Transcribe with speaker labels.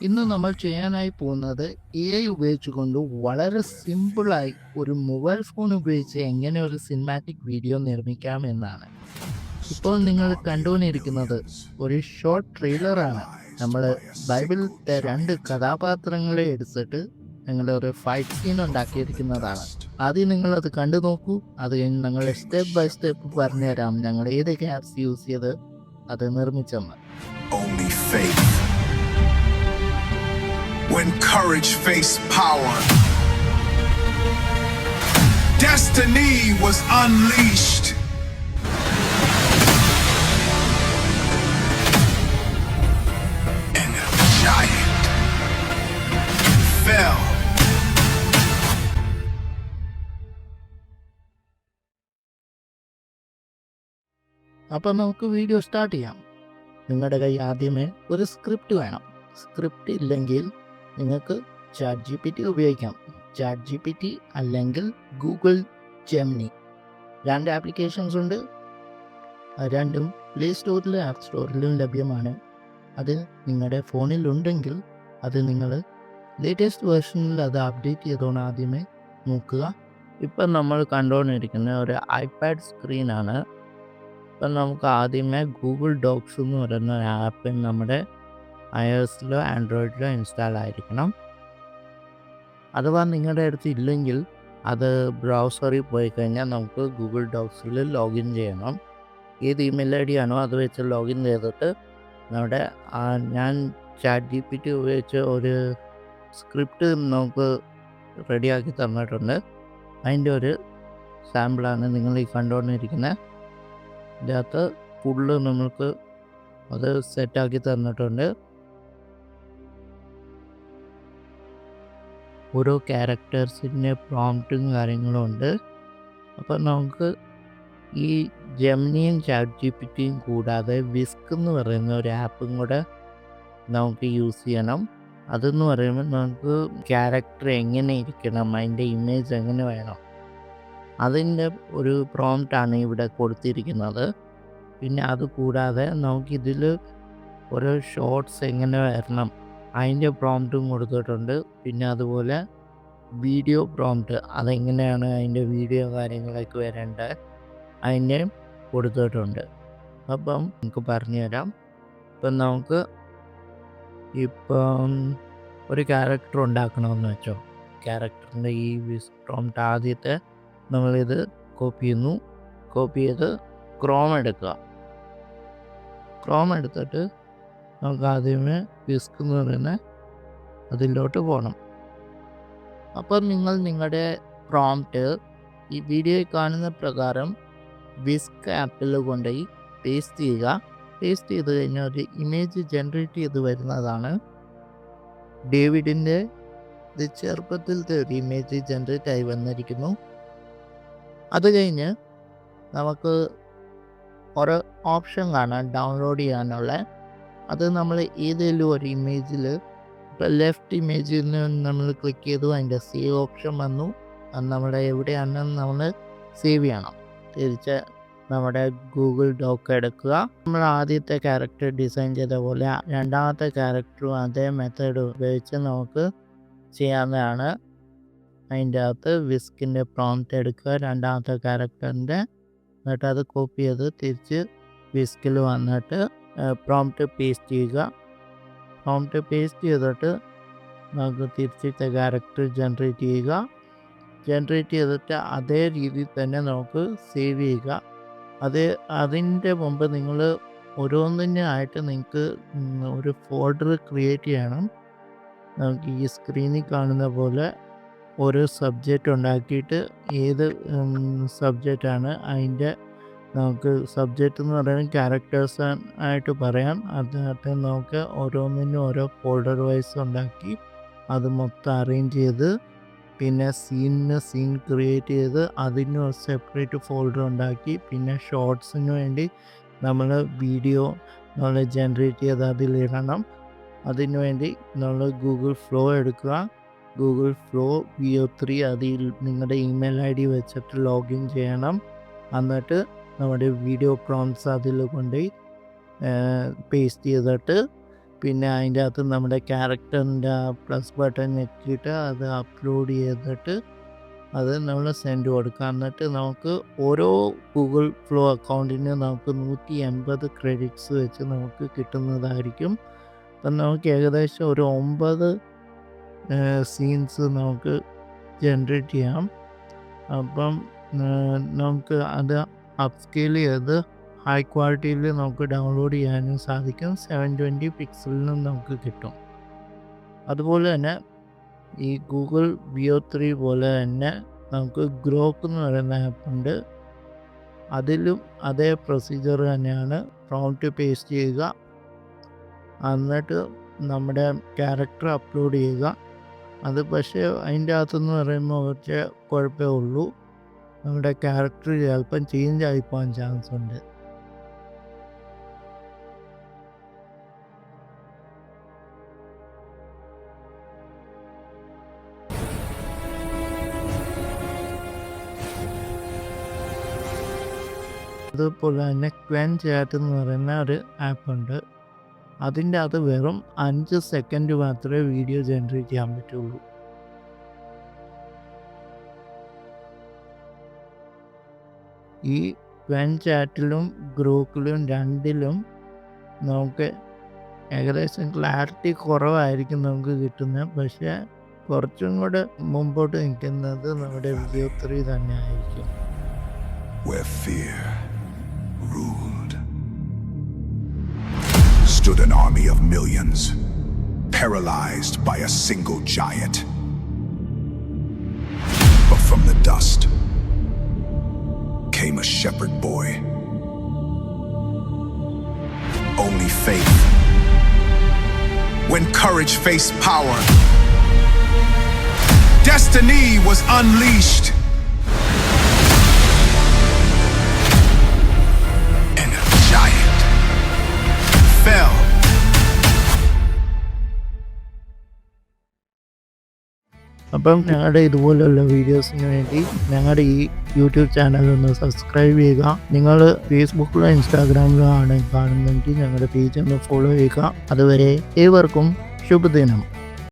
Speaker 1: ഇന്ന് നമ്മൾ ചെയ്യാനായി പോകുന്നത് AI ഉപയോഗിച്ചുകൊണ്ട് വളരെ സിമ്പിളായി ഒരു മൊബൈൽ ഫോൺ ഉപയോഗിച്ച് എങ്ങനെ ഒരു സിനിമാറ്റിക് വീഡിയോ നിർമ്മിക്കാം എന്നാണ്. ഇപ്പോൾ നിങ്ങൾ കണ്ടുകൊണ്ടിരിക്കുന്നത് ഒരു ഷോർട്ട് ട്രെയിലറാണ്. നമ്മൾ ബൈബിളിലത്തെ 2 കഥാപാത്രങ്ങളെ എടുത്തിട്ട് ഞങ്ങളൊരു ഫൈറ്റ് സീൻ ഉണ്ടാക്കിയിരിക്കുന്നതാണ്. ആദ്യം നിങ്ങളത് കണ്ടു നോക്കൂ. അത് കഴിഞ്ഞ് ഞങ്ങൾ സ്റ്റെപ്പ് ബൈ സ്റ്റെപ്പ് പറഞ്ഞുതരാം ഞങ്ങൾ ഏതൊക്കെ ആപ്സ് യൂസ് ചെയ്ത് അത് നിർമ്മിച്ചെന്ന്.
Speaker 2: Only faith. When courage faced power, destiny was unleashed. And a giant fell.
Speaker 1: അപ്പം നമുക്ക് വീഡിയോ സ്റ്റാർട്ട് ചെയ്യാം. നിങ്ങളുടെ കയ്യിൽ ആദ്യമേ ഒരു സ്ക്രിപ്റ്റ് വേണം. സ്ക്രിപ്റ്റ് ഇല്ലെങ്കിൽ നിങ്ങൾക്ക് ChatGPT ഉപയോഗിക്കാം. ChatGPT അല്ലെങ്കിൽ ഗൂഗിൾ ജെമിനി 2 ആപ്ലിക്കേഷൻസ് ഉണ്ട്. രണ്ടും പ്ലേ സ്റ്റോറിലും ആപ്പ് സ്റ്റോറിലും ലഭ്യമാണ്. അത് നിങ്ങളുടെ ഫോണിലുണ്ടെങ്കിൽ അത് നിങ്ങൾ ലേറ്റസ്റ്റ് വേർഷനിൽ അത് അപ്ഡേറ്റ് ചെയ്തോണം ആദ്യമേ നോക്കുക. ഇപ്പം നമ്മൾ കണ്ടുകൊണ്ടിരിക്കുന്ന ഒരു ഐപാഡ് സ്ക്രീനാണ്. ഇപ്പം നമുക്ക് ആദ്യമേ ഗൂഗിൾ ഡോക്സ് എന്ന് പറയുന്ന ആപ്പ് നമ്മുടെ iOSലോ ആൻഡ്രോയിഡിലോ ഇൻസ്റ്റാൾ ആയിരിക്കണം. അഥവാ നിങ്ങളുടെ അടുത്ത് ഇല്ലെങ്കിൽ അത് ബ്രൗസറിൽ പോയി കഴിഞ്ഞാൽ നമുക്ക് ഗൂഗിൾ ഡോക്സിൽ ലോഗിൻ ചെയ്യണം. ഏത് ഇമെയിൽ ID ആണോ അത് വെച്ച് ലോഗിൻ ചെയ്തിട്ട് നമ്മുടെ ഞാൻ ChatGPT ഉപയോഗിച്ച് ഒരു സ്ക്രിപ്റ്റ് നമുക്ക് റെഡിയാക്കി തന്നിട്ടുണ്ട്. അതിൻ്റെ ഒരു സാമ്പിളാണ് നിങ്ങൾ ഈ കണ്ടുകൊണ്ടിരിക്കുന്നത്. ഇതിനകത്ത് ഫുള്ള് നമുക്ക് അത് സെറ്റാക്കി തന്നിട്ടുണ്ട്. ഓരോ ക്യാരക്ടേഴ്സിൻ്റെ പ്രോംപ്റ്റും കാര്യങ്ങളും ഉണ്ട്. അപ്പം നമുക്ക് ഈ ജെമിനിയും ChatGPTയും കൂടാതെ വിസ്ക് എന്ന് പറയുന്ന ഒരു ആപ്പും കൂടെ നമുക്ക് യൂസ് ചെയ്യണം. അതെന്ന് പറയുമ്പോൾ നമുക്ക് ക്യാരക്ടർ എങ്ങനെ ഇരിക്കണം, അതിൻ്റെ ഇമേജ് എങ്ങനെ വേണം, അതിൻ്റെ ഒരു പ്രോംപ്റ്റാണ് ഇവിടെ കൊടുത്തിരിക്കുന്നത്. പിന്നെ അതുകൂടാതെ നമുക്കിതിൽ ഓരോ ഷോർട്സ് എങ്ങനെ വരണം അതിൻ്റെ പ്രോംപ്റ്റും കൊടുത്തിട്ടുണ്ട്. പിന്നെ അതുപോലെ വീഡിയോ പ്രോംപ്റ്റ് അതെങ്ങനെയാണ് അതിൻ്റെ വീഡിയോ കാര്യങ്ങളൊക്കെ വരേണ്ടത് അതിൻ്റെ കൊടുത്തിട്ടുണ്ട്. അപ്പം നമുക്ക് പറഞ്ഞുതരാം. ഇപ്പം നമുക്ക് ഇപ്പം ഒരു ക്യാരക്ടർ ഉണ്ടാക്കണമെന്ന് വെച്ചോ. ക്യാരക്ടറിൻ്റെ ഈ വിസ്ക് പ്രോംപ്റ്റ് ആദ്യത്തെ നമ്മളിത് കോപ്പി ചെയ്ത് ക്രോം എടുക്കുക. ക്രോം എടുത്തിട്ട് നമുക്ക് ആദ്യമേ വിസ്ക് എന്ന് പറയുന്ന അതിലോട്ട് പോകണം. അപ്പം നിങ്ങൾ നിങ്ങളുടെ പ്രോംപ്റ്റ് ഈ വീഡിയോയിൽ കാണുന്ന പ്രകാരം വിസ്ക് ആപ്പിൽ കൊണ്ടുപോയി പേസ്റ്റ് ചെയ്യുക. പേസ്റ്റ് ചെയ്ത് കഴിഞ്ഞാൽ ഒരു ഇമേജ് ജനറേറ്റ് ചെയ്ത് വരുന്നതാണ്. ഡേവിഡിൻ്റെ ഇത് ചെറുപ്പത്തിലത്തെ ഒരു ഇമേജ് ജനറേറ്റ് ആയി വന്നിരിക്കുന്നു. അത് കഴിഞ്ഞ് നമുക്ക് ഓരോ ഓപ്ഷൻ കാണാം ഡൗൺലോഡ് ചെയ്യാനുള്ള. അത് നമ്മൾ ഏതെങ്കിലും ഒരു ഇമേജിൽ ഇപ്പോൾ ലെഫ്റ്റ് ഇമേജിൽ നിന്ന് നമ്മൾ ക്ലിക്ക് ചെയ്തു, അതിൻ്റെ സേവ് ഓപ്ഷൻ വന്നു. അത് നമ്മുടെ എവിടെയാണെന്ന് നമ്മൾ സേവ് ചെയ്യണം. തിരിച്ച് നമ്മുടെ ഗൂഗിൾ ഡോക്ക് എടുക്കുക. നമ്മൾ ആദ്യത്തെ ക്യാരക്ടർ ഡിസൈൻ ചെയ്ത പോലെ രണ്ടാമത്തെ ക്യാരക്ടറും അതേ മെത്തേഡ് ഉപയോഗിച്ച് നമുക്ക് ചെയ്യാവുന്നതാണ്. അതിൻ്റെ അകത്ത് വിസ്കിൻ്റെ പ്രോംപ്റ്റ് എടുക്കുക രണ്ടാമത്തെ ക്യാരക്ടറിൻ്റെ, എന്നിട്ട് അത് കോപ്പി ചെയ്ത് തിരിച്ച് വിസ്കിൽ വന്നിട്ട് പ്രോംപ്റ്റ് പേസ്റ്റ് ചെയ്യുക. പ്രോംപ്റ്റ് പേസ്റ്റ് ചെയ്തിട്ട് നമുക്ക് തിരിച്ചിട്ട് ക്യാരക്ടർ ജനറേറ്റ് ചെയ്യുക. ജനറേറ്റ് ചെയ്തിട്ട് അതേ രീതിയിൽ തന്നെ നമുക്ക് സേവ് ചെയ്യുക. അതിൻ്റെ മുമ്പ് നിങ്ങൾ ഓരോന്നിനായിട്ട് നിങ്ങൾക്ക് ഒരു ഫോൾഡർ ക്രിയേറ്റ് ചെയ്യണം. നമുക്ക് ഈ സ്ക്രീനിൽ കാണുന്ന പോലെ ഒരു സബ്ജക്റ്റ് ഉണ്ടാക്കിയിട്ട് ഏത് സബ്ജക്റ്റാണ് അതിൻ്റെ നമുക്ക് സബ്ജക്റ്റ് എന്ന് പറയുന്നത് ക്യാരക്ടേഴ്സ് ആയിട്ട് പറയാം. അതിനകത്ത് നമുക്ക് ഓരോന്നിനും ഓരോ ഫോൾഡർ വൈസ് ഉണ്ടാക്കി അത് മൊത്തം അറേഞ്ച് ചെയ്ത് പിന്നെ സീനിന് സീൻ ക്രിയേറ്റ് ചെയ്ത് അതിന് സെപ്പറേറ്റ് ഫോൾഡർ ഉണ്ടാക്കി പിന്നെ ഷോർട്സിന് വേണ്ടി നമ്മൾ വീഡിയോ നമ്മൾ ജനറേറ്റ് ചെയ്ത് അതിലിടണം. അതിനു വേണ്ടി നമ്മൾ ഗൂഗിൾ ഫ്ലോ എടുക്കുക. ഗൂഗിൾ ഫ്ലോ VO3 അതിൽ നിങ്ങളുടെ ഇമെയിൽ ID വെച്ചിട്ട് ലോഗിൻ ചെയ്യണം. എന്നിട്ട് നമ്മുടെ വീഡിയോ പ്രോംപ്റ്റ്സ് അതിൽ കൊണ്ടുപോയി പേസ്റ്റ് ചെയ്തിട്ട് പിന്നെ അതിൻ്റെ അകത്ത് നമ്മുടെ ക്യാരക്ടറിൻ്റെ പ്ലസ് ബട്ടൺ ഞെക്കിയിട്ട് അത് അപ്ലോഡ് ചെയ്തിട്ട് അത് നമ്മൾ സെൻഡ് കൊടുക്കുക. എന്നിട്ട് നമുക്ക് ഓരോ ഗൂഗിൾ ഫ്ലോ അക്കൗണ്ടിന് നമുക്ക് 180 ക്രെഡിറ്റ്സ് വെച്ച് നമുക്ക് കിട്ടുന്നതായിരിക്കും. അപ്പം നമുക്ക് ഏകദേശം ഒരു 9 സീൻസ് നമുക്ക് ജനറേറ്റ് ചെയ്യാം. അപ്പം നമുക്ക് അത് അപ്സ്കെയിൽ ചെയ്ത് ഹൈ ക്വാളിറ്റിയിൽ നമുക്ക് ഡൗൺലോഡ് ചെയ്യാനും സാധിക്കും. 720 പിക്സലിനും നമുക്ക് കിട്ടും. അതുപോലെ തന്നെ ഈ ഗൂഗിൾ VO3 പോലെ തന്നെ നമുക്ക് ഗ്രോക്ക് എന്ന് പറയുന്ന ആപ്പുണ്ട്. അതിലും അതേ പ്രൊസീജിയർ തന്നെയാണ്. പ്രോംപ്റ്റ് പേസ്റ്റ് ചെയ്യുക, എന്നിട്ട് നമ്മുടെ ക്യാരക്ടർ അപ്ലോഡ് ചെയ്യുക. അത് പക്ഷേ അതിൻ്റെ അകത്തെന്ന് പറയുമ്പോൾ കുറച്ച് കുഴപ്പമേ ഉള്ളൂ, നമ്മുടെ ക്യാരക്ടർ ചിലപ്പം ചേഞ്ച് ആയിപ്പോകാൻ ചാൻസ് ഉണ്ട്. അതുപോലെ തന്നെ ക്വൻ ചാറ്റ് എന്ന് പറയുന്ന ഒരു ആപ്പുണ്ട്. അതിൻ്റെ അത് വെറും 5 സെക്കൻഡ് മാത്രമേ വീഡിയോ ജനറേറ്റ് ചെയ്യാൻ പറ്റുള്ളൂ. ഈ ക്വൻ ചാറ്റിലും ഗ്രോക്കിലും രണ്ടിലും നമുക്ക് ഏകദേശം ക്ലാരിറ്റി കുറവായിരിക്കും നമുക്ക് കിട്ടുന്നത്. പക്ഷേ കുറച്ചും കൂടെ മുമ്പോട്ട് നിൽക്കുന്നത് നമ്മുടെ VO3 തന്നെ ആയിരിക്കും.
Speaker 2: Where fear ruled, stood an army of millions, paralyzed by a single giant. But from the dust came a shepherd boy. Only faith. When courage faced power, destiny was unleashed.
Speaker 1: അപ്പം ഞങ്ങളുടെ ഇതുപോലുള്ള വീഡിയോസിന് വേണ്ടി ഞങ്ങളുടെ ഈ YouTube channel ഒന്ന് subscribe ചെയ്യുക. നിങ്ങൾ ഫേസ്ബുക്കിലോ ഇൻസ്റ്റാഗ്രാമിലോ ആണ് കാണുന്നെങ്കിൽ ഞങ്ങളുടെ പേജ് ഒന്ന് ഫോളോ ചെയ്യുക. അതുവരെ ഏവർക്കും ശുഭദിനം.